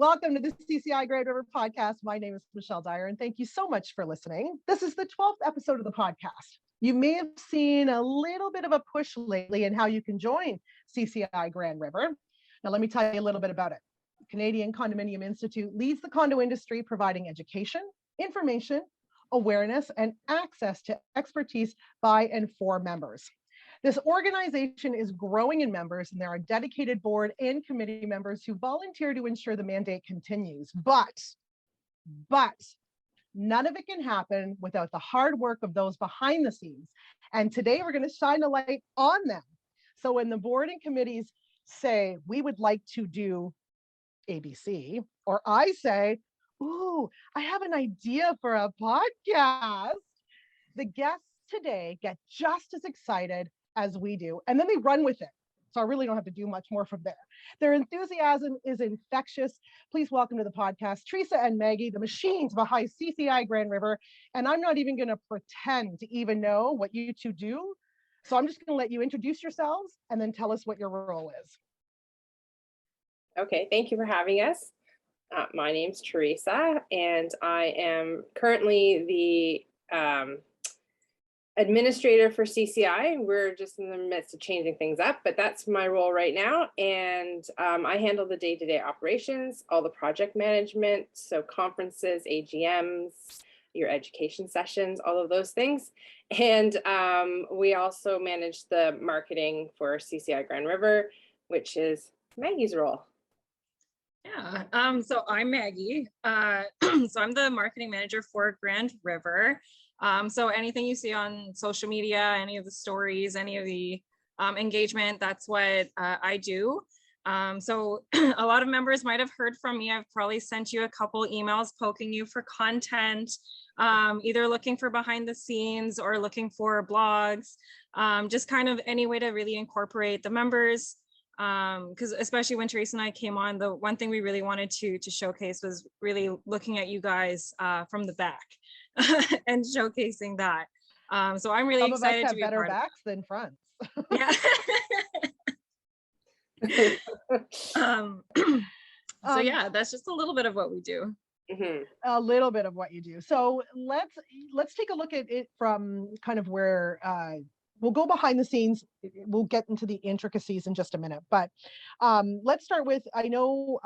Welcome to the CCI Grand River podcast. My name is Michelle Dyer, and thank you so much for listening. This is the 12th episode of the podcast. You may have seen a little bit of a push lately in how you can join CCI Grand River. Now, let me tell you a little bit about it. Canadian Condominium Institute leads the condo industry, providing education, information, awareness, and access to expertise by and for members. This organization is growing in members, and there are dedicated board and committee members who volunteer to ensure the mandate continues. But none of it can happen without the hard work of those behind the scenes. And today we're going to shine a light on them. So when the board and committees say, we would like to do ABC, or I say, ooh, I have an idea for a podcast, the guests today get just as excited as we do, and then they run with it. So I really don't have to do much more from there. Their enthusiasm is infectious. Please welcome to the podcast, Theresa and Maggie, the machines behind CCI Grand River. And I'm not even going to pretend to even know what you two do. So I'm just going to let you introduce yourselves and then tell us what your role is. Okay, thank you for having us. My name's Theresa, and I am currently the administrator for CCI. We're just in the midst of changing things up, but that's my role right now. And I handle the day-to-day operations, all the project management, so conferences, AGMs, your education sessions, all of those things. And we also manage the marketing for CCI Grand River, which is Maggie's role. Yeah, so I'm Maggie. So I'm the marketing manager for Grand River. So anything you see on social media, any of the stories, any of the engagement, that's what I do. So a lot of members might have heard from me. I've probably sent you a couple emails poking you for content, either looking for behind the scenes or looking for blogs, just kind of any way to really incorporate the members. Because especially when Theresa and I came on, the one thing we really wanted to showcase was really looking at you guys from the back and showcasing that. So I'm really excited to be a part of it. Some of us have better backs than fronts. Yeah. So yeah, that's just a little bit of what we do. Mm-hmm. A little bit of what you do. So let's take a look at it from kind of where we'll go behind the scenes. We'll get into the intricacies in just a minute, but let's start with, I know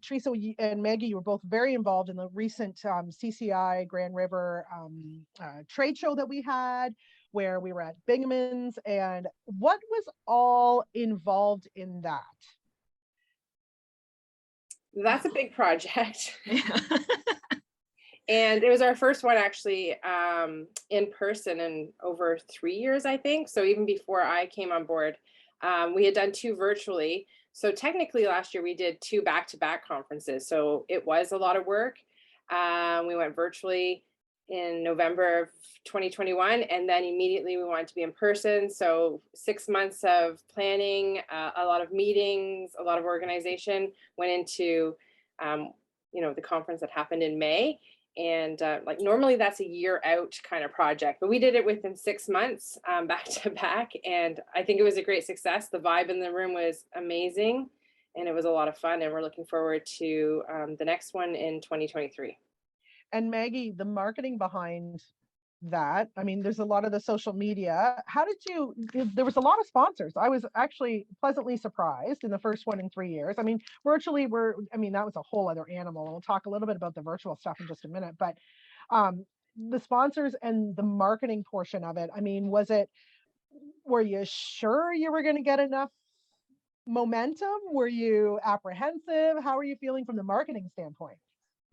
Theresa and Maggie, you were both very involved in the recent CCI Grand River trade show that we had, where we were at Bingham's, and what was all involved in that? That's a big project. And it was our first one actually in person in over 3 years, I think. So even before I came on board, we had done 2 virtually. So technically last year we did 2 back-to-back conferences. So it was a lot of work. We went virtually in November of 2021, and then immediately we wanted to be in person. So 6 months of planning, a lot of meetings, a lot of organization went into the conference that happened in May. And like normally that's a year out kind of project, but we did it within 6 months back to back. And I think it was a great success. The vibe in the room was amazing and it was a lot of fun. And we're looking forward to the next one in 2023. And Maggie, the marketing behind that, I mean, there's a lot of the social media. There was a lot of sponsors. I was actually pleasantly surprised in the first one in 3 years. I mean, virtually that was a whole other animal. We'll talk a little bit about the virtual stuff in just a minute, but the sponsors and the marketing portion of it, I mean, were you sure you were going to get enough momentum? Were you apprehensive? How are you feeling from the marketing standpoint?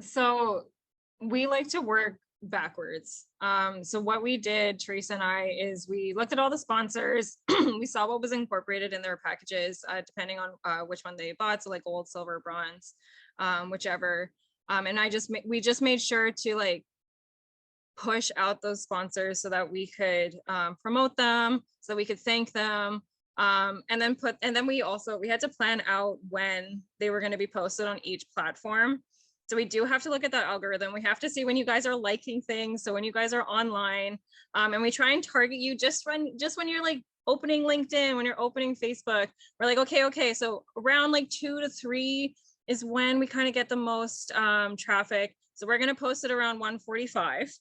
So we like to work backwards. So what we did, Theresa and I, is we looked at all the sponsors. We saw what was incorporated in their packages, depending on which one they bought. So like gold, silver, bronze, whichever. And we just made sure to like push out those sponsors so that we could promote them, so that we could thank them. And then we had to plan out when they were going to be posted on each platform. So we do have to look at that algorithm. We have to see when you guys are liking things. So when you guys are online, and we try and target you just when you're like opening LinkedIn, when you're opening Facebook, we're like, okay. So around like 2 to 3 is when we kind of get the most traffic. So we're going to post it around 1:45.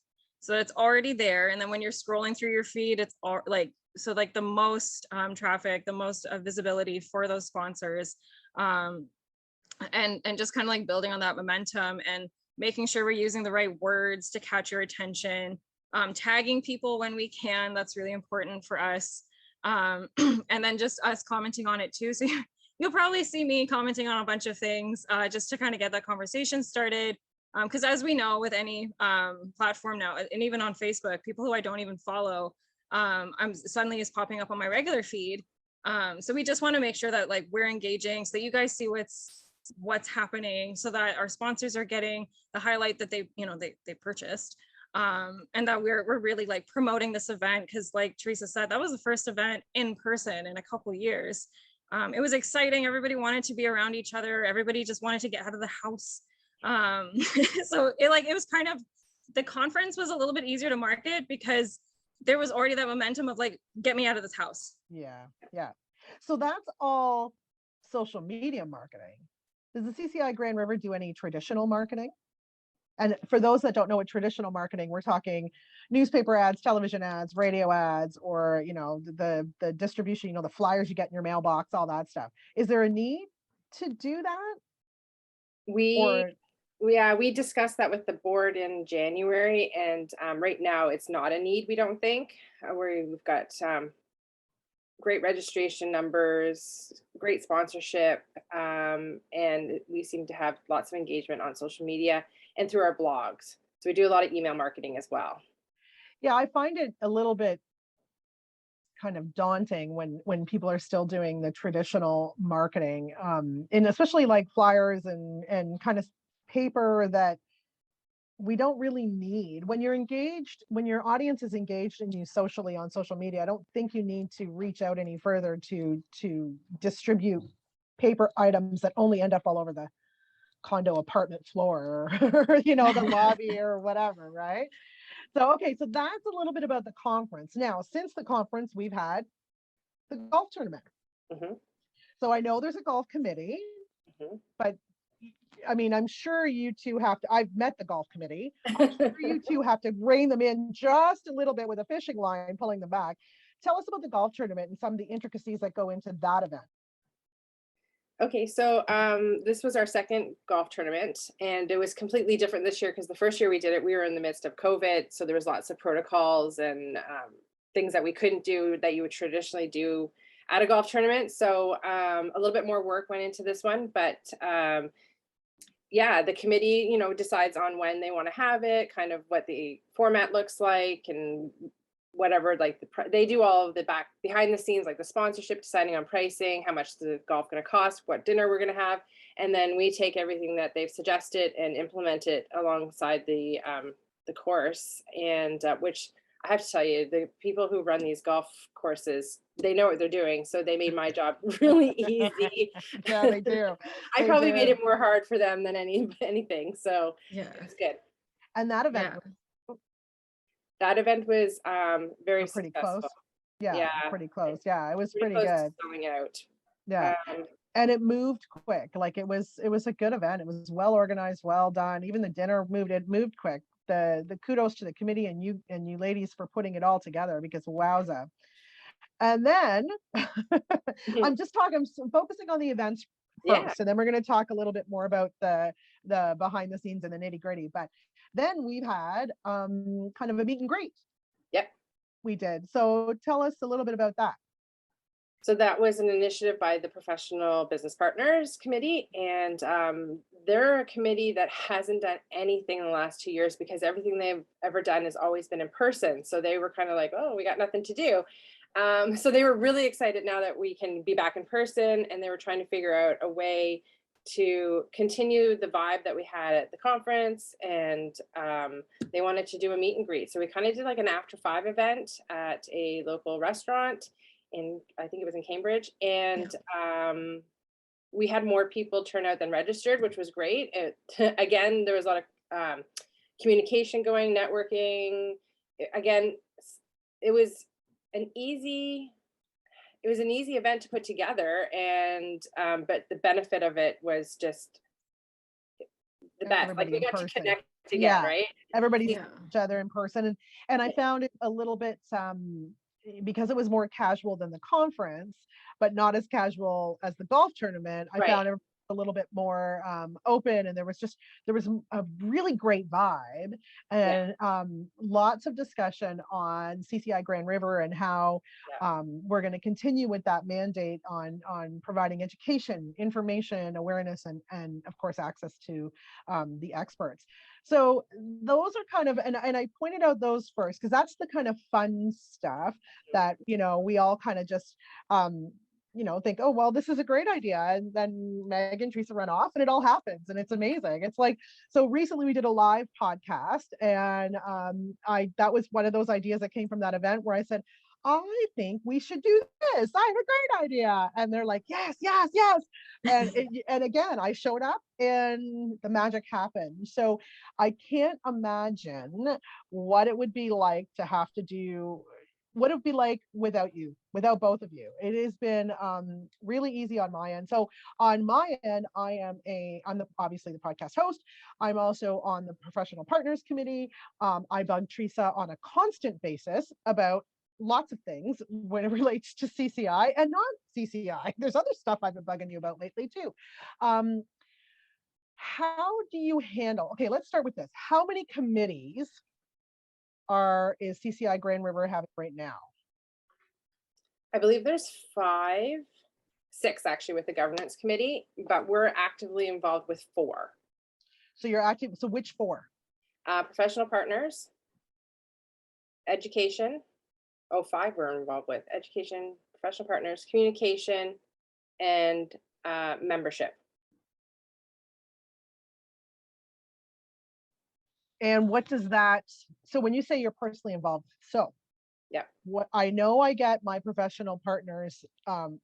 So it's already there. And then when you're scrolling through your feed, it's all like, so like the most traffic, the most visibility for those sponsors. And just kind of like building on that momentum and making sure we're using the right words to catch your attention, tagging people when we can. That's really important for us. And then just us commenting on it too. So you'll probably see me commenting on a bunch of things just to kind of get that conversation started. Because as we know with any platform now, and even on Facebook, people who I don't even follow, I'm suddenly is popping up on my regular feed. So we just want to make sure that like we're engaging so that you guys see what's happening, so that our sponsors are getting the highlight that they purchased, and that we're really like promoting this event, because like Theresa said, that was the first event in person in a couple of years. It was exciting. Everybody wanted to be around each other. Everybody just wanted to get out of the house. So it was kind of, the conference was a little bit easier to market because there was already that momentum of like, get me out of this house. Yeah. So that's all social media marketing. Does the CCI Grand River do any traditional marketing? And for those that don't know what traditional marketing, we're talking newspaper ads, television ads, radio ads, or the distribution, the flyers you get in your mailbox, all that stuff. Is there a need to do that? We discussed that with the board in January, and right now it's not a need, we don't think. We've got great registration numbers, great sponsorship, and we seem to have lots of engagement on social media and through our blogs. So we do a lot of email marketing as well. Yeah, I find it a little bit kind of daunting when people are still doing the traditional marketing, and especially like flyers and kind of paper that we don't really need. When you're engaged, when your audience is engaged in you socially on social media, I don't think you need to reach out any further to distribute paper items that only end up all over the condo apartment floor, or the lobby or whatever, right? So okay, so that's a little bit about the conference. Now, since the conference, we've had the golf tournament. Mm-hmm. So I know there's a golf committee, Mm-hmm. but I mean, I'm sure you two have to, I've met the golf committee. I'm sure you two have to rein them in just a little bit with a fishing line, pulling them back. Tell us about the golf tournament and some of the intricacies that go into that event. Okay, so this was our second golf tournament, and it was completely different this year because the first year we did it, we were in the midst of COVID. So there was lots of protocols and things that we couldn't do that you would traditionally do at a golf tournament. So a little bit more work went into this one, but yeah, the committee, decides on when they want to have it, kind of what the format looks like, and whatever, like they do all of the behind the scenes, like the sponsorship, deciding on pricing, how much the golf going to cost, what dinner we're going to have, and then we take everything that they've suggested and implement it alongside the course. And which I have to tell you, the people who run these golf courses, they know what they're doing. So they made my job really easy. Yeah, they do. I probably made it more hard for them than anything. So yeah, it's good. And that event, that event was very pretty successful. close. Yeah, pretty close. Yeah, it was pretty close good. to selling out. Yeah. And it moved quick. Like it was a good event. It was well organized, well done. Even the dinner moved quick. The kudos to the committee and you ladies for putting it all together, because wowza. And then I'm focusing on the events first, and then we're going to talk a little bit more about the behind the scenes and the nitty gritty. But then we've had kind of a meet and greet. Yep, we did. So tell us a little bit about that. So that was an initiative by the Professional Business Partners Committee, and they're a committee that hasn't done anything in the last 2 years because everything they've ever done has always been in person. So they were kind of like, oh, we got nothing to do. So they were really excited now that we can be back in person, and they were trying to figure out a way to continue the vibe that we had at the conference, and they wanted to do a meet and greet. So we kind of did like an after 5 event at a local restaurant I think it was in Cambridge, and we had more people turn out than registered, which was great. Again, there was a lot of communication going, networking. Again, it was an easy event to put together, and but the benefit of it was just the best. Like everybody we in got to person. connect again, Yeah. right? Everybody sees Yeah. each other in person. And I found it a little bit, because it was more casual than the conference, but not as casual as the golf tournament. I Right. found it a little bit more open, and there was a really great vibe, and lots of discussion on CCI Grand River and how we're going to continue with that mandate on providing education, information, awareness, and of course access to the experts. So those are kind of, and I pointed out those first because that's the kind of fun stuff that, we all kind of just think, oh, well, this is a great idea. And then Meg and Theresa run off and it all happens and it's amazing. It's like, so recently we did a live podcast, and that was one of those ideas that came from that event where I said, I think we should do this. I have a great idea. And they're like, yes, yes, yes. And again, I showed up and the magic happened. So I can't imagine what it would be like to have to do, what it would be like without without both of you. It has been really easy on my end. So on my end, I'm obviously the podcast host. I'm also on the professional partners committee. I bug Theresa on a constant basis about lots of things when it relates to CCI and not CCI. There's other stuff I've been bugging you about lately too. How do you handle, okay, let's start with this. How many committees is CCI Grand River having right now? I believe there's 6 actually with the governance committee, but we're actively involved with 4. So you're active, so which 4? Professional partners, education. 5 we're involved with: education, professional partners, communication, and membership. And what does that, so when you say you're personally involved, so what I know, I get my professional partners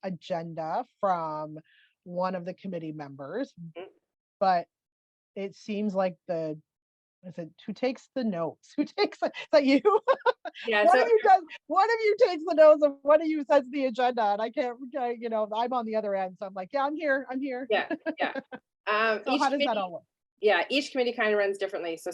agenda from one of the committee members, but it seems like who takes the notes? Is that you? Yeah. One of you takes the notes and one of you sets the agenda, and I can't, I'm on the other end. So I'm like, yeah, I'm here. Yeah. So how does that all work? Yeah, each committee kind of runs differently. So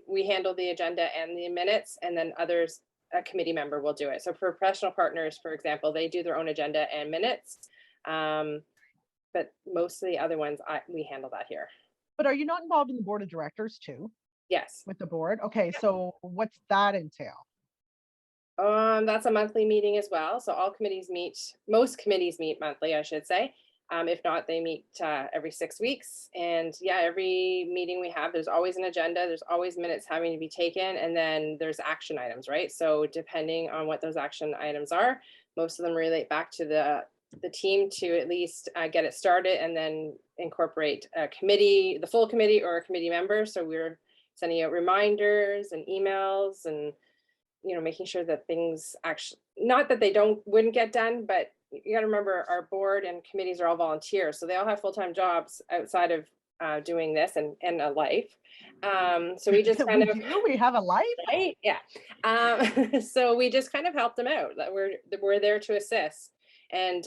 we handle the agenda and the minutes, and then others, a committee member will do it. So for professional partners, for example, they do their own agenda and minutes. But most of the other ones, we handle that here. But are you not involved in the board of directors too? Yes. With the board? Okay, so what's that entail? That's a monthly meeting as well. So most committees meet monthly, I should say. If not, they meet every 6 weeks. And every meeting we have, there's always an agenda. There's always minutes having to be taken. And then there's action items, right? So depending on what those action items are, most of them relate back to the team to at least get it started, and then incorporate a committee, the full committee or a committee member. So we're sending out reminders and emails, and making sure that things actually, not that they wouldn't get done, but you got to remember our board and committees are all volunteers, so they all have full-time jobs outside of doing this and a life. So we just we have a life, right? Yeah. So we just kind of help them out. That we're there to assist, and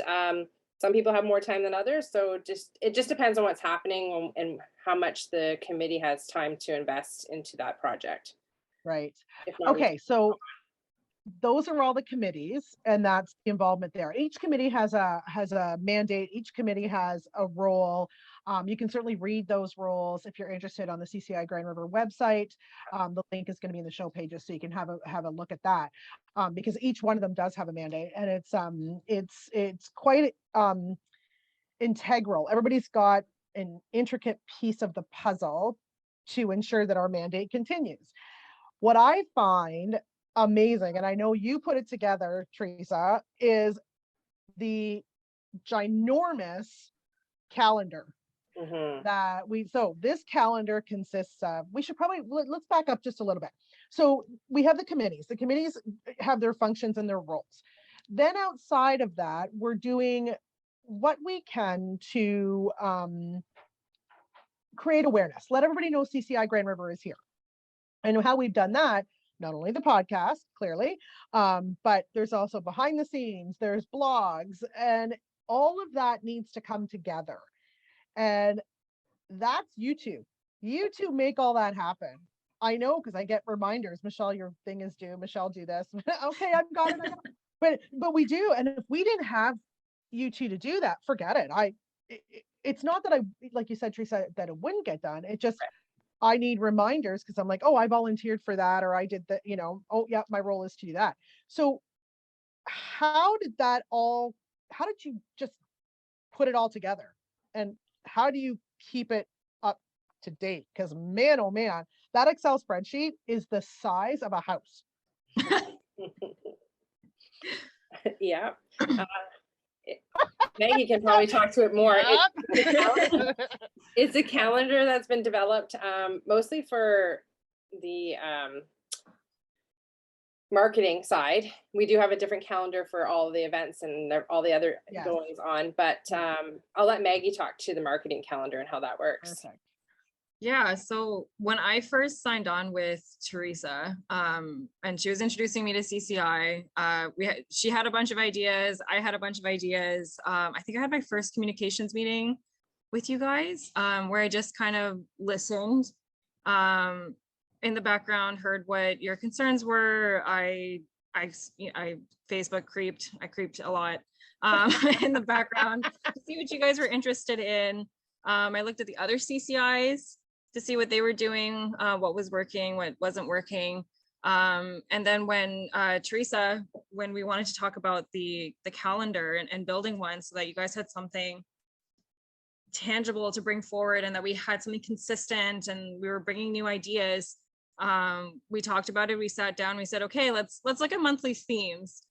some people have more time than others. So it just depends on what's happening and how much the committee has time to invest into that project. Right. Okay, so those are all the committees, and that's the involvement there. Each committee has a mandate. Each committee has a role. You can certainly read those roles if you're interested on the CCI Grand River website. The link is going to be in the show pages, so you can have a look at that, because each one of them does have a mandate, and it's quite integral. Everybody's got an intricate piece of the puzzle to ensure that our mandate continues. What I find amazing, and I know you put it together, Theresa, is the ginormous calendar that so this calendar consists of, let's back up just a little bit. So we have the committees have their functions and their roles. Then outside of that, we're doing what we can to create awareness, let everybody know CCI Grand River is here. And how we've done that, not only the podcast, clearly, but there's also behind the scenes, there's blogs, and all of that needs to come together. And that's YouTube. You two make all that happen. I know, because I get reminders. Michelle, your thing is due. Michelle, do this. Okay, I've got it. I got it. But we do. And if we didn't have you two to do that, forget it. It's not that I, like you said, Theresa, that it wouldn't get done. It just, I need reminders, because I'm like, oh, I volunteered for that, or I did that, oh yeah, my role is to do that. So how did you just put it all together? And how do you keep it up to date? Because man, oh man, that Excel spreadsheet is the size of a house. Yeah. Maggie can probably talk to it more. It's a calendar that's been developed mostly for the marketing side. We do have a different calendar for all the events and all the other goings on, but I'll let Maggie talk to the marketing calendar and how that works. Perfect. Yeah, so when I first signed on with Theresa, and she was introducing me to CCI, she had a bunch of ideas. I had a bunch of ideas. I think I had my first communications meeting with you guys, where I just kind of listened in the background, heard what your concerns were. I Facebook creeped. I creeped a lot in the background to see what you guys were interested in. I looked at the other CCIs to see what they were doing, what was working, what wasn't working. And then when Theresa, when we wanted to talk about the calendar and building one so that you guys had something tangible to bring forward and that we had something consistent and we were bringing new ideas, we talked about it. We sat down, we said, okay, let's look at monthly themes.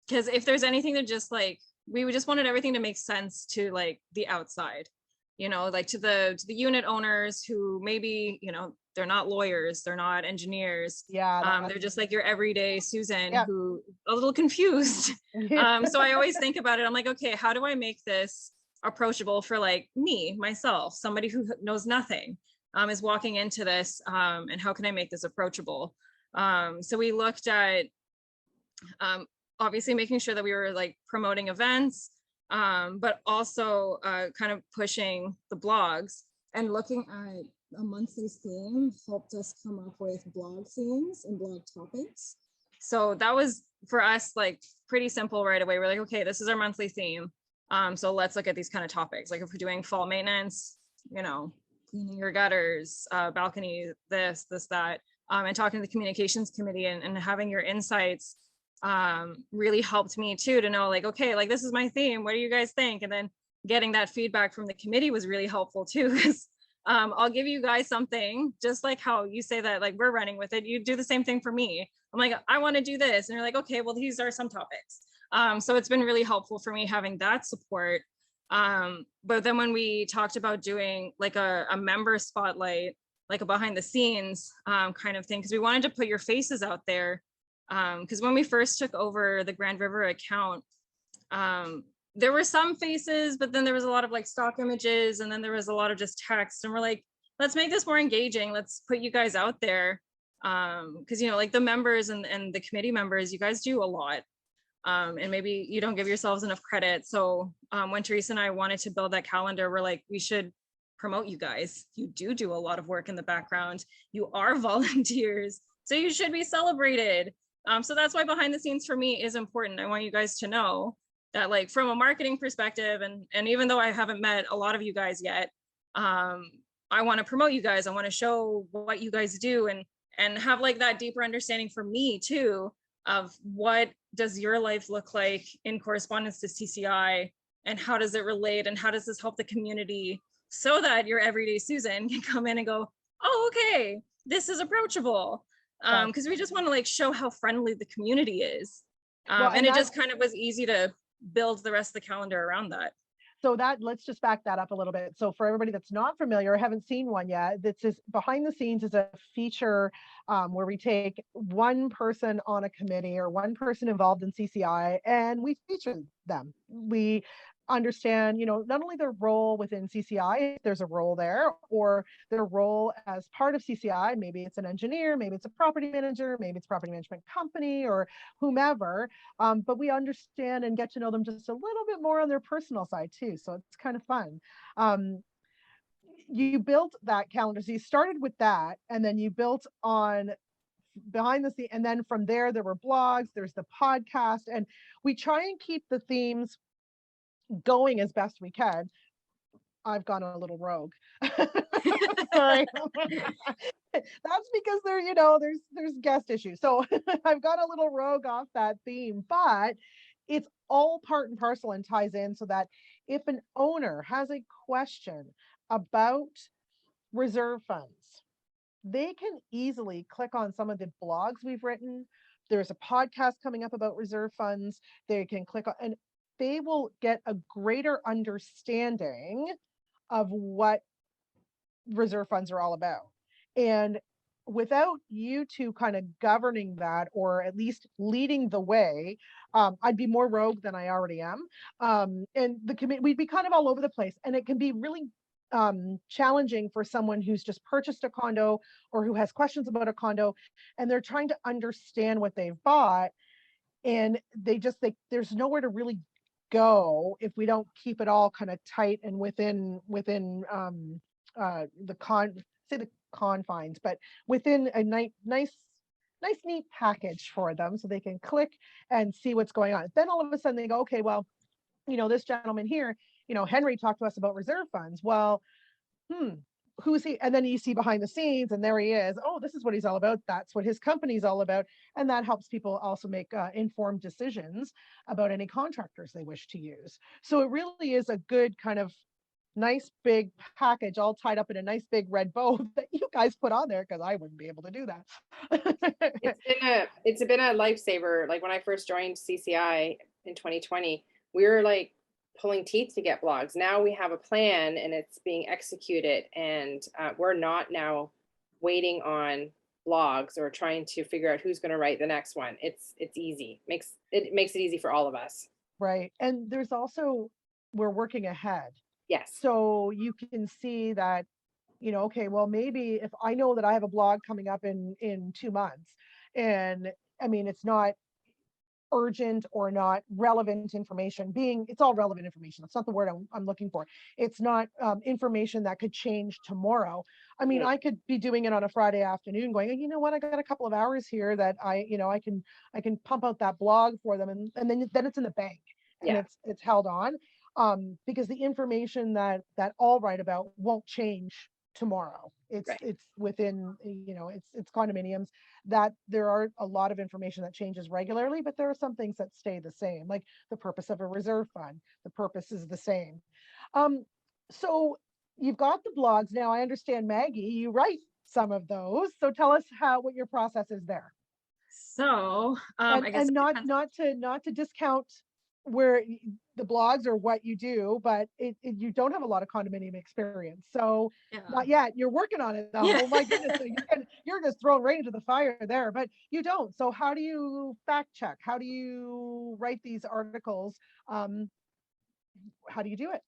Because if there's anything that just like, we just wanted everything to make sense to like the outside. Like to the unit owners who maybe, they're not lawyers, they're not engineers. Yeah. They're just like your everyday Susan who a little confused. So I always think about it. I'm like, okay, how do I make this approachable for like me, myself, somebody who knows nothing, is walking into this, and how can I make this approachable? So we looked at, obviously making sure that we were like promoting events, but also kind of pushing the blogs, and looking at a monthly theme helped us come up with blog themes and blog topics. So that was for us like pretty simple right away. We're like, okay, this is our monthly theme. So let's look at these kind of topics. Like if we're doing fall maintenance, cleaning your gutters, balcony, this, that, and talking to the communications committee and having your insights really helped me too, to know like, okay, like this is my theme, what do you guys think? And then getting that feedback from the committee was really helpful too, because I'll give you guys something, just like how you say that like we're running with it, you do the same thing for me. I'm like, I want to do this, and you're like, okay, well these are some topics. So it's been really helpful for me having that support. But then when we talked about doing like a member spotlight, like a behind the scenes kind of thing, because we wanted to put your faces out there. Because when we first took over the Grand River account, there were some faces, but then there was a lot of like stock images, and then there was a lot of just text, and we're like, let's make this more engaging. Let's put you guys out there. Because, like the members and the committee members, you guys do a lot. And maybe you don't give yourselves enough credit. So when Theresa and I wanted to build that calendar, we're like, we should promote you guys. You do a lot of work in the background. You are volunteers, so you should be celebrated. So that's why behind the scenes for me is important. I want you guys to know that like from a marketing perspective, and even though I haven't met a lot of you guys yet, I want to promote you guys. I want to show what you guys do and have like that deeper understanding for me too, of what does your life look like in correspondence to CCI, and how does it relate, and how does this help the community, so that your everyday Susan can come in and go, oh, okay, this is approachable. Because we just want to like show how friendly the community is. And it just kind of was easy to build the rest of the calendar around that. So let's just back that up a little bit. So for everybody that's not familiar or haven't seen one yet, this is behind the scenes is a feature where we take one person on a committee or one person involved in CCI and we feature them. We understand, not only their role within CCI, if there's a role there, or their role as part of CCI. Maybe it's an engineer, maybe it's a property manager, maybe it's a property management company or whomever. But we understand and get to know them just a little bit more on their personal side too. So it's kind of fun. you built that calendar. So you started with that, and then you built on behind the scene, and then from there were blogs, there's the podcast, and we try and keep the themes going as best we can. I've gone a little rogue. Sorry. That's because there's guest issues. So I've got a little rogue off that theme, but it's all part and parcel and ties in, so that if an owner has a question about reserve funds, they can easily click on some of the blogs we've written. There's a podcast coming up about reserve funds. They can click on, and they will get a greater understanding of what reserve funds are all about. And without you two kind of governing that, or at least leading the way, I'd be more rogue than I already am. And the committee, we'd be kind of all over the place, and it can be really challenging for someone who's just purchased a condo or who has questions about a condo, and they're trying to understand what they've bought, and there's nowhere to really go if we don't keep it all kind of tight and within the confines, but within a nice neat package for them, so they can click and see what's going on. Then all of a sudden they go, okay, well, this gentleman here, Henry talked to us about reserve funds. Well, who's he? And then you see behind the scenes, and there he is. Oh, this is what he's all about. That's what his company's all about. And that helps people also make informed decisions about any contractors they wish to use. So it really is a good kind of nice big package, all tied up in a nice big red bow that you guys put on there, because I wouldn't be able to do that. It's been a lifesaver. Like when I first joined CCI in 2020, we were like pulling teeth to get blogs. Now we have a plan and it's being executed, and we're not now waiting on blogs or trying to figure out who's going to write the next one. It's easy. It makes it easy for all of us. Right. And there's also, we're working ahead. Yes. So you can see that, okay, well, maybe if I know that I have a blog coming up in 2 months, and I mean, it's not urgent or not relevant information, it's all relevant information. That's not the word I'm looking for. It's not information that could change tomorrow. I mean, I could be doing it on a Friday afternoon going, you know what, I got a couple of hours here that I can pump out that blog for them, and then it's in the bank, and it's held on. Because the information that I'll write about won't change tomorrow. It's within, it's condominiums, that there are a lot of information that changes regularly, but there are some things that stay the same, like the purpose of a reserve fund. The purpose is the same. So you've got the blogs now. I understand, Maggie, you write some of those. So tell us what your process is there. So I guess not to discount where the blogs are what you do, but you don't have a lot of condominium experience, so not yet. You're working on it though. Oh my goodness, so you're just throwing right into the fire there, but you don't. So how do you fact check? How do you write these articles? How do you do it?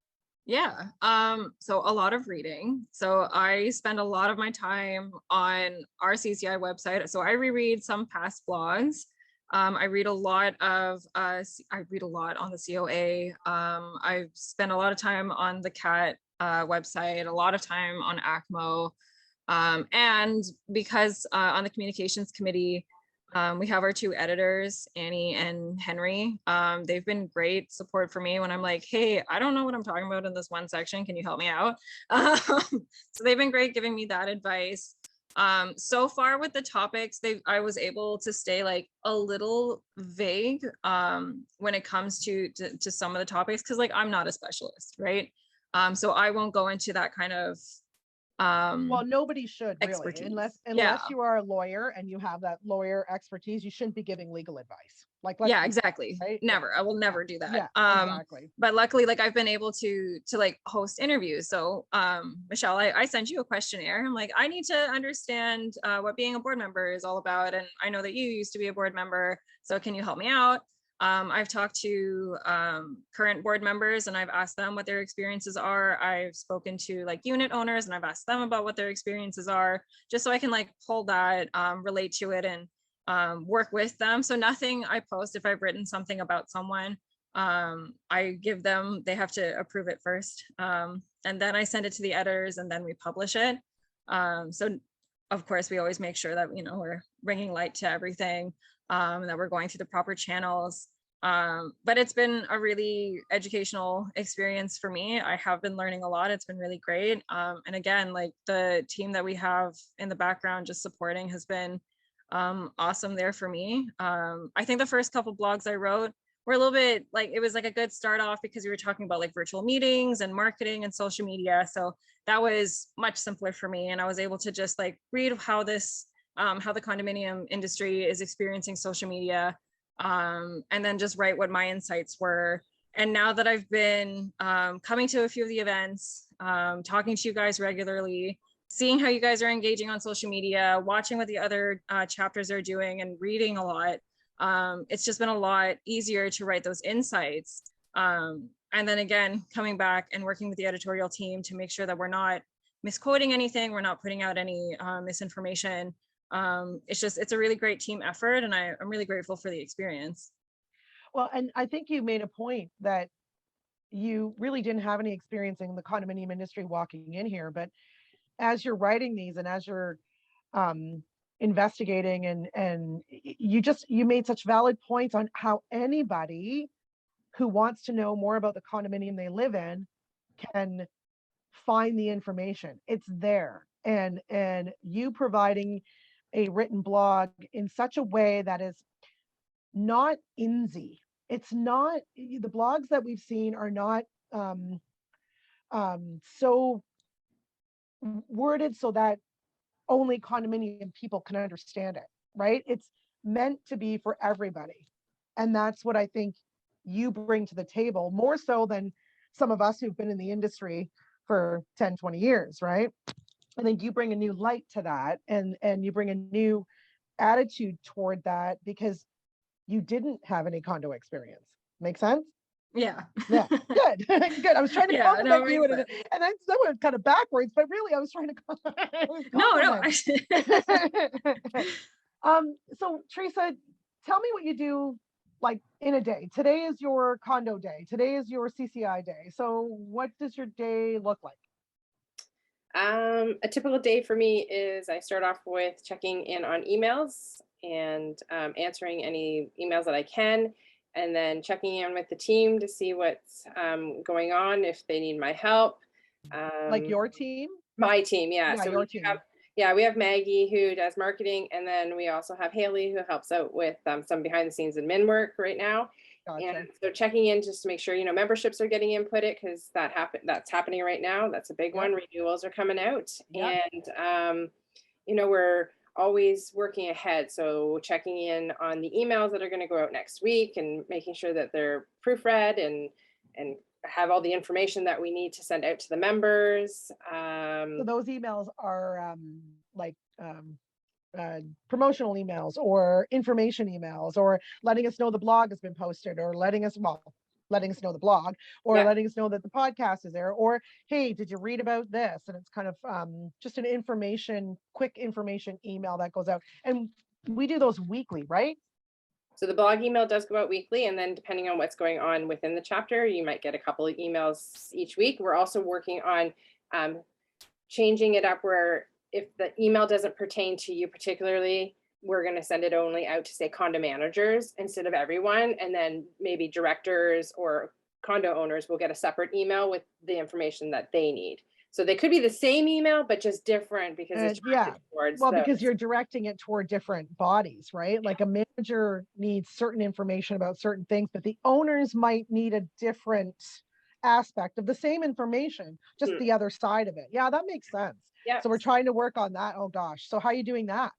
So a lot of reading. So I spend a lot of my time on our CCI website. So I reread some past blogs. I read a lot on the COA. I've spent a lot of time on the CAT website, a lot of time on ACMO. And because on the communications committee, we have our two editors, Annie and Henry. They've been great support for me when I'm like, hey, I don't know what I'm talking about in this one section. Can you help me out? So they've been great giving me that advice. So far with the topics, I was able to stay like a little vague when it comes to some of the topics, because like I'm not a specialist, right? So I won't go into that kind of well, nobody should really, expertise. unless you are a lawyer and you have that lawyer expertise. You shouldn't be giving legal advice. Exactly. Right? Never. I will never do that. Exactly. But luckily, like I've been able to like host interviews. So Michelle, I sent you a questionnaire. I'm like, I need to understand what being a board member is all about, and I know that you used to be a board member, so can you help me out? I've talked to current board members and I've asked them what their experiences are. I've spoken to like unit owners and I've asked them about what their experiences are, just so I can like pull that, relate to it, and work with them. So nothing I post, if I've written something about someone, I give them, they have to approve it first. and then I send it to the editors, and then we publish it. So of course, we always make sure that, we're bringing light to everything, that we're going through the proper channels. But it's been a really educational experience for me. I have been learning a lot. It's been really great. And again, like the team that we have in the background just supporting has been awesome there for me. I think the first couple blogs I wrote were a little bit like, it was like a good start off because we were talking about like virtual meetings and marketing and social media. So that was much simpler for me. And I was able to just like read how this, how the condominium industry is experiencing social media, and then just write what my insights were. And now that I've been coming to a few of the events, talking to you guys regularly, seeing how you guys are engaging on social media, watching what the other chapters are doing, and reading a lot, it's just been a lot easier to write those insights. And then again, coming back and working with the editorial team to make sure that we're not misquoting anything, we're not putting out any misinformation. It's a really great team effort, and I'm really grateful for the experience. Well, and I think you made a point that you really didn't have any experience in the condominium industry walking in here, but as you're writing these and as you're investigating and you made such valid points on how anybody who wants to know more about the condominium they live in can find the information. It's there. And you providing a written blog in such a way that is not insy. It's not, the blogs that we've seen are not so worded so that only condominium people can understand it, right? It's meant to be for everybody. And that's what I think you bring to the table, more so than some of us who've been in the industry for 10, 20 years, right? I think you bring a new light to that, and you bring a new attitude toward that because you didn't have any condo experience. Make sense? Yeah. Yeah, good. Good. I was trying to Yeah, no, compliment you, and I went kind of backwards, but really I was trying to no. So Theresa, tell me what you do like in a day. Today is your condo day. Today is your CCI day. So what does your day look like? A typical day for me is I start off with checking in on emails and answering any emails that I can, and then checking in with the team to see what's going on, if they need my help. Like your team? My team, yeah. Yeah, So your team. we have Maggie who does marketing, and then we also have Haley who helps out with some behind the scenes admin work right now. Gotcha. And so checking in just to make sure, memberships are getting inputted, because that's happening right now. That's a big one. Renewals are coming out. And, we're always working ahead. So checking in on the emails that are going to go out next week and making sure that they're proofread and have all the information that we need to send out to the members. So those emails are promotional emails or information emails, or letting us know the blog has been posted, or letting us know the blog, or letting us know that the podcast is there, or hey, did you read about this? And it's kind of just an quick information email that goes out. And we do those weekly, right? So the blog email does go out weekly, and then depending on what's going on within the chapter, you might get a couple of emails each week. We're also working on changing it up where if the email doesn't pertain to you particularly, we're going to send it only out to, say, condo managers instead of everyone. And then maybe directors or condo owners will get a separate email with the information that they need. So they could be the same email, but just different because it's towards because you're directing it toward different bodies, right? Like a manager needs certain information about certain things, but the owners might need a different aspect of the same information, just the other side of it. Yeah, that makes sense. Yeah. So we're trying to work on that. Oh gosh. So how are you doing that?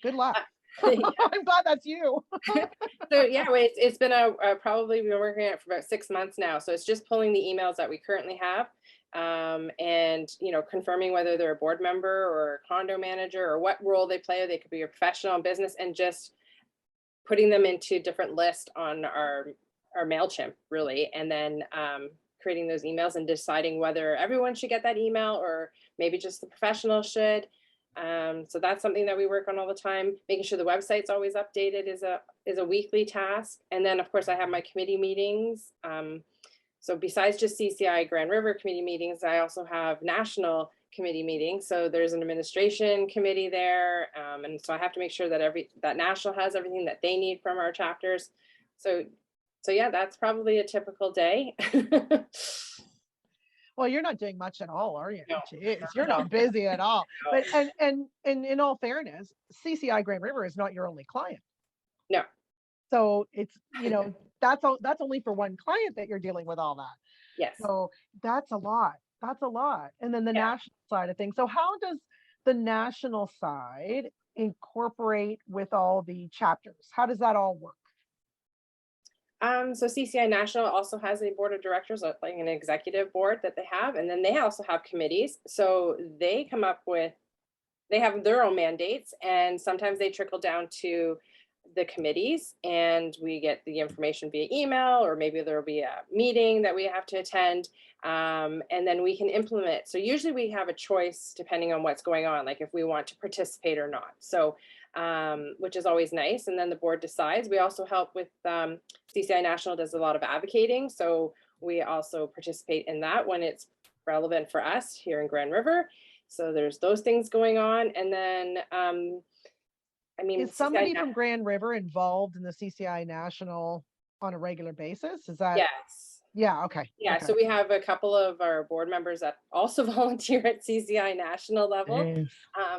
Good luck. I'm glad that's you. So yeah, it's been probably we've been working on it for about 6 months now. So it's just pulling the emails that we currently have, and confirming whether they're a board member or a condo manager or what role they play. They could be a professional in business, and just putting them into different lists on our MailChimp, really, and then creating those emails and deciding whether everyone should get that email or maybe just the professional should. So that's something that we work on all the time. Making sure the website's always updated is a weekly task. And then of course I have my committee meetings. So besides just CCI Grand River committee meetings, I also have national committee meetings. So there's an administration committee there. And so I have to make sure that that national has everything that they need from our chapters. So yeah, that's probably a typical day. Well, you're not doing much at all, are you? No. Jeez, you're not busy at all. No. But and in all fairness, CCI Grand River is not your only client. No. So it's, that's only for one client that you're dealing with all that. Yes. So that's a lot. That's a lot. And then the Yeah. national side of things. So how does the national side incorporate with all the chapters? How does that all work? So CCI National also has a board of directors, like an executive board that they have, and then they also have committees. So they come up with, they have their own mandates, and sometimes they trickle down to the committees, and we get the information via email, or maybe there'll be a meeting that we have to attend, and then we can implement. So usually we have a choice depending on what's going on, like if we want to participate or not. So which is always nice. And then the board decides. We also help with CCI National does a lot of advocating. So we also participate in that when it's relevant for us here in Grand River. So there's those things going on. And then, I mean, is somebody from Grand River involved in the CCI National on a regular basis? Is that? Yes. Yeah. Okay. Yeah. Okay. So we have a couple of our board members that also volunteer at CCI National level. Jeez.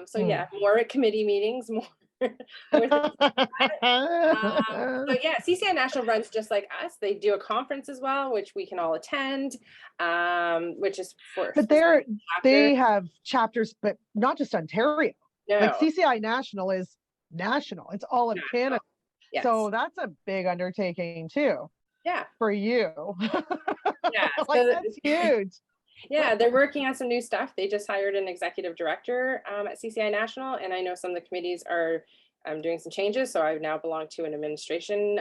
So yeah, more at committee meetings, more. So yeah, CCI National runs just like us. They do a conference as well, which we can all attend, which is for. But they have chapters, but not just Ontario. No. Like CCI National is national. It's all of Canada. Yes. So that's a big undertaking too. Yeah. For you. Yeah. Like, so that's huge. Yeah, they're working on some new stuff. They just hired an executive director at CCI National, and I know some of the committees are doing some changes. So I now belong to an administration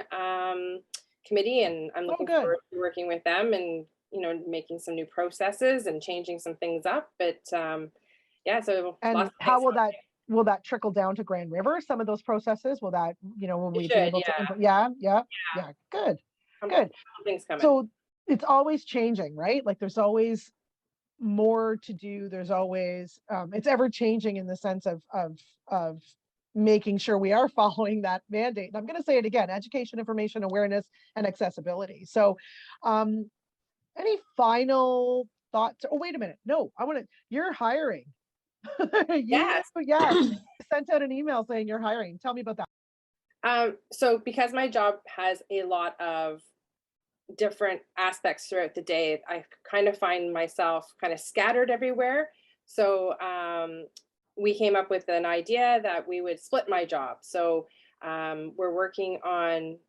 committee, and I'm looking forward to working with them and making some new processes and changing some things up. But yeah, so and how will that trickle down to Grand River? Some of those processes will that will we be able to? Yeah. Good. Things coming. So it's always changing, right? Like there's always more to do. There's always it's ever changing in the sense of making sure we are following that mandate. And I'm going to say it again: education, information, awareness, and accessibility. So any final thoughts? Oh, wait a minute. No, you're hiring. Yes. Sent out an email saying you're hiring. Tell me about that. So because my job has a lot of different aspects throughout the day, I kind of find myself kind of scattered everywhere. So we came up with an idea that we would split my job. So we're working on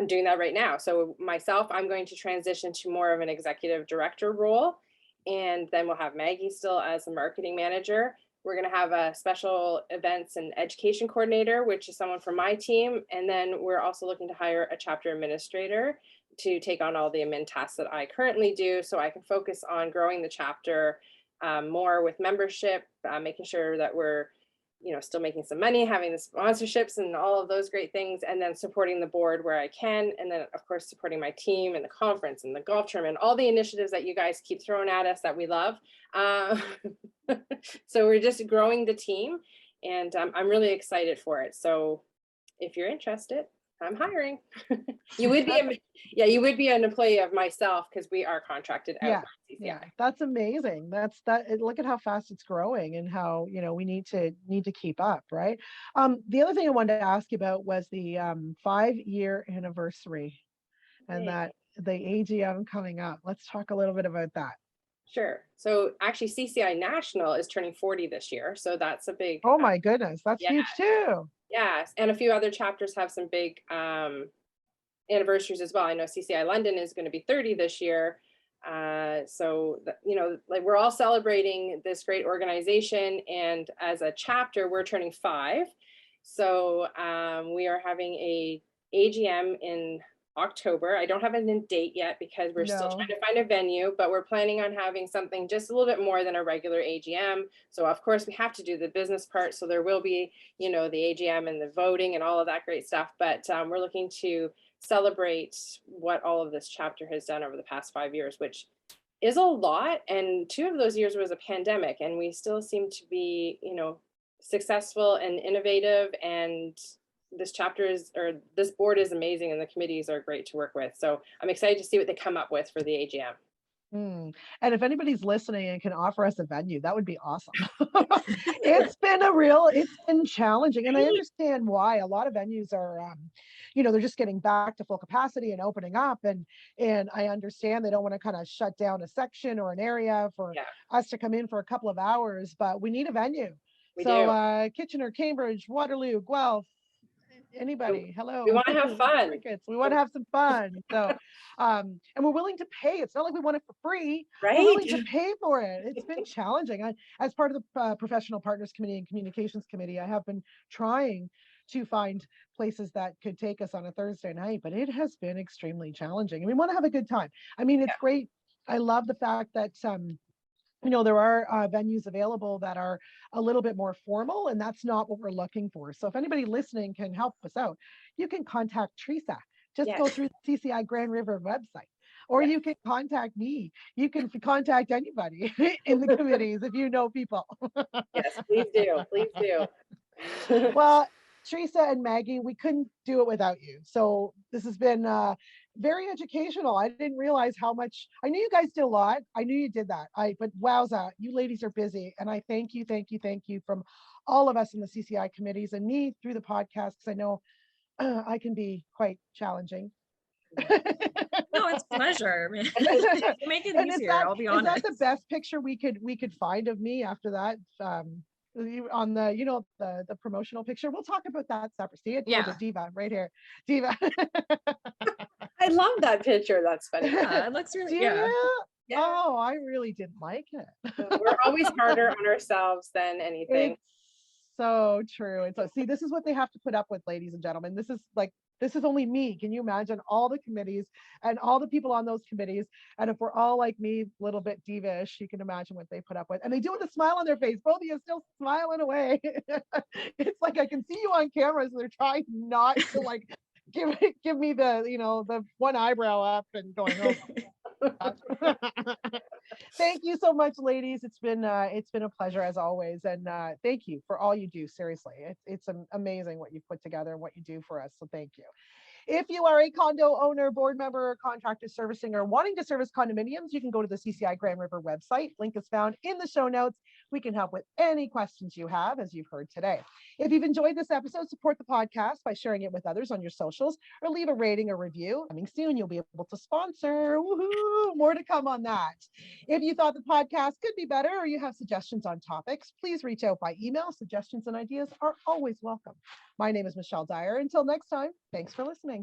doing that right now. So myself, I'm going to transition to more of an executive director role. And then we'll have Maggie still as a marketing manager. We're going to have a special events and education coordinator, which is someone from my team. And then we're also looking to hire a chapter administrator to take on all the admin tasks that I currently do, so I can focus on growing the chapter more with membership, making sure that we're still making some money, having the sponsorships and all of those great things, and then supporting the board where I can, and then of course supporting my team and the conference and the golf tournament, all the initiatives that you guys keep throwing at us that we love. So we're just growing the team, and I'm really excited for it. So if you're interested, I'm hiring. You would be an employee of myself because we are contracted out. Yeah, that's amazing. Look at how fast it's growing and how we need to keep up, right? The other thing I wanted to ask you about was the 5-year anniversary and that the AGM coming up. Let's talk a little bit about that. Sure. So actually CCI National is turning 40 this year. So that's a big, oh my goodness, that's huge too. Yes. And a few other chapters have some big anniversaries as well. I know CCI London is going to be 30 this year. So, like we're all celebrating this great organization, and as a chapter, we're turning 5. So we are having a AGM in October. I don't have a date yet because we're still trying to find a venue, but we're planning on having something just a little bit more than a regular AGM. So of course we have to do the business part. So there will be, the AGM and the voting and all of that great stuff, but we're looking to celebrate what all of this chapter has done over the past 5 years, which is a lot. And 2 of those years was a pandemic, and we still seem to be, successful and innovative. And this chapter is, or this board is amazing, and the committees are great to work with. So I'm excited to see what they come up with for the AGM. And if anybody's listening and can offer us a venue, that would be awesome. It's been challenging. And I understand why. A lot of venues are, they're just getting back to full capacity and opening up. And I understand they don't want to kind of shut down a section or an area for us to come in for a couple of hours, but we need a venue. We So Kitchener, Cambridge, Waterloo, Guelph, anybody, hello. We want to have fun. We want to have some fun. So, and we're willing to pay. It's not like we want it for free. Right. We're willing to pay for it. It's been challenging. As part of the Professional Partners Committee and Communications Committee, I have been trying to find places that could take us on a Thursday night, but it has been extremely challenging. And we want to have a good time. I mean, it's great. I love the fact that there are venues available that are a little bit more formal, and that's not what we're looking for. So if anybody listening can help us out, you can contact Theresa. Just go through the CCI Grand River website, or you can contact me. You can contact anybody in the committees if you know people. Yes, please do. Please do. Well, Theresa and Maggie, we couldn't do it without you. So this has been very educational. I didn't realize how much. I knew you guys did a lot. I knew you did that. But wowza, you ladies are busy. And I thank you from all of us in the CCI committees and me through the podcast, because I know I can be quite challenging. No, it's a pleasure. You make it easier, I'll be honest. Is that the best picture we could find of me after that? On the the promotional picture, we'll talk about that separately. The diva right here, diva. I love that picture. That's funny. Yeah, it looks really Yeah. Oh, I really didn't like it. We're always harder on ourselves than anything. It's so true. And so see, this is what they have to put up with, ladies and gentlemen. This is only me. Can you imagine all the committees and all the people on those committees? And if we're all like me, a little bit divish, you can imagine what they put up with. And they do it with a smile on their face. Both of you still smiling away. It's like I can see you on camera, so they're trying not to like give me the the one eyebrow up and going, oh. Thank you so much, ladies. It's been a pleasure as always, and thank you for all you do. Seriously, it's amazing what you've put together and what you do for us. So thank you. If you are a condo owner, board member, contractor servicing, or wanting to service condominiums, you can go to the CCI Grand River website. Link is found in the show notes. We can help with any questions you have, as you've heard today. If you've enjoyed this episode, support the podcast by sharing it with others on your socials, or leave a rating or review. Coming soon, you'll be able to sponsor. Woohoo! More to come on that. If you thought the podcast could be better, or you have suggestions on topics, please reach out by email. Suggestions and ideas are always welcome. My name is Michelle Dyer. Until next time, thanks for listening.